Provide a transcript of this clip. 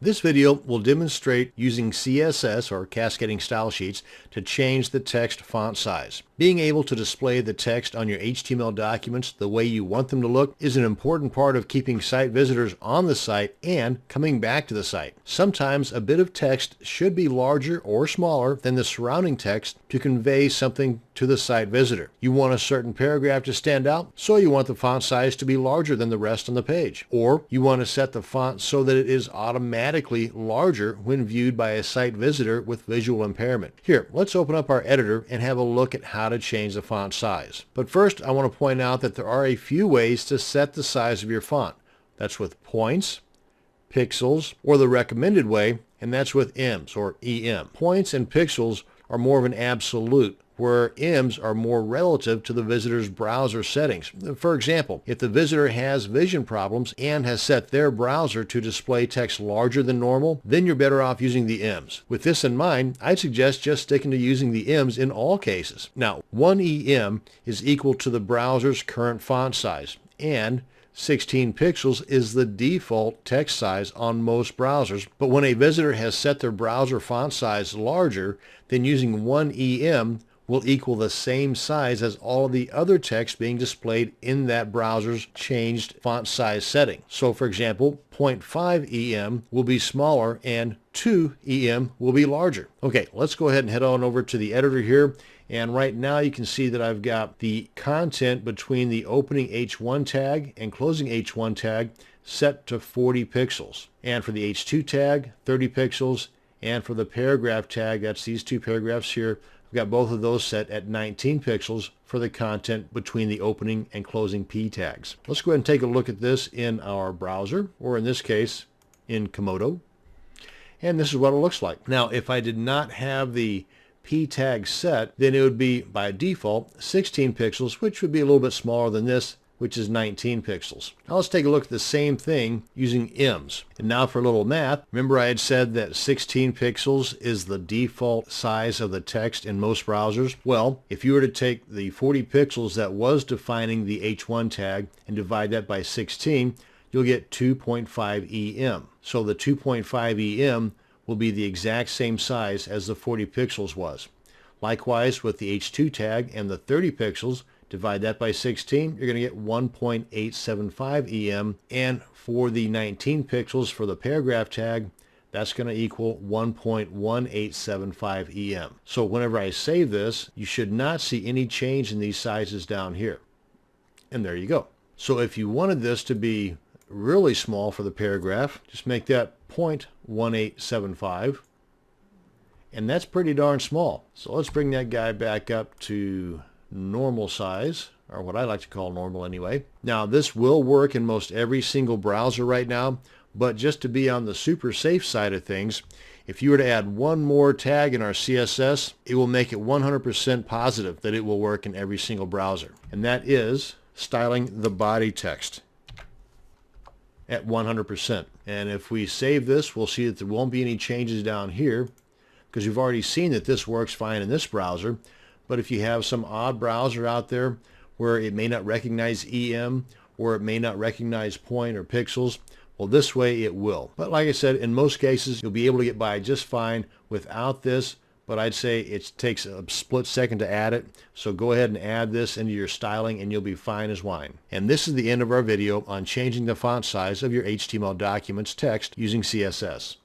This video will demonstrate using CSS or cascading style sheets to change the text font size. Being able to display the text on your HTML documents the way you want them to look is an important part of keeping site visitors on the site and coming back to the site. Sometimes a bit of text should be larger or smaller than the surrounding text to convey something to the site visitor. You want a certain paragraph to stand out, so you want the font size to be larger than the rest on the page. Or you want to set the font so that it is automatically larger when viewed by a site visitor with visual impairment. Here, let's open up our editor and have a look at how to change the font size. But first, I want to point out that there are a few ways to set the size of your font. That's with points, pixels, or the recommended way, and that's with ems or EM. Points and pixels are more of an absolute, where ems are more relative to the visitor's browser settings. For example, if the visitor has vision problems and has set their browser to display text larger than normal, then you're better off using the ems. With this in mind, I'd suggest just sticking to using the ems in all cases. Now, 1 EM is equal to the browser's current font size, and 16 pixels is the default text size on most browsers. But when a visitor has set their browser font size larger, then using 1 EM will equal the same size as all of the other text being displayed in that browser's changed font size setting. So for example, 0.5 EM will be smaller and 2 EM will be larger. Okay, let's go ahead and head on over to the editor here. And right now you can see that I've got the content between the opening H1 tag and closing H1 tag set to 40 pixels. And for the H2 tag, 30 pixels. And for the paragraph tag, that's these two paragraphs here, I've got both of those set at 19 pixels for the content between the opening and closing P tags. Let's go ahead and take a look at this in our browser, or in this case, in Komodo. And this is what it looks like. Now, if I did not have the P tag set, then it would be by default 16 pixels, which would be a little bit smaller than this, which is 19 pixels. Now let's take a look at the same thing using ems. And now for a little math, remember I had said that 16 pixels is the default size of the text in most browsers? Well, if you were to take the 40 pixels that was defining the H1 tag and divide that by 16, you'll get 2.5 EM. So the 2.5 EM will be the exact same size as the 40 pixels was. Likewise with the H2 tag and the 30 pixels, divide that by 16, you're going to get 1.875 EM, and for the 19 pixels for the paragraph tag, that's going to equal 1.1875 EM. So whenever I save this, you should not see any change in these sizes down here. And there you go. So if you wanted this to be really small for the paragraph, just make that 0.1875, and that's pretty darn small. So let's bring that guy back up to normal size, or what I like to call normal anyway. Now this will work in most every single browser right now, but just to be on the super safe side of things, if you were to add one more tag in our CSS, it will make it 100% positive that it will work in every single browser. And that is styling the body text at 100%. And if we save this, we'll see that there won't be any changes down here, because you've already seen that this works fine in this browser. But if you have some odd browser out there where it may not recognize EM, or it may not recognize point or pixels, well, this way it will. But like I said, in most cases, you'll be able to get by just fine without this, but I'd say it takes a split second to add it. So go ahead and add this into your styling and you'll be fine as wine. And this is the end of our video on changing the font size of your HTML documents text using CSS.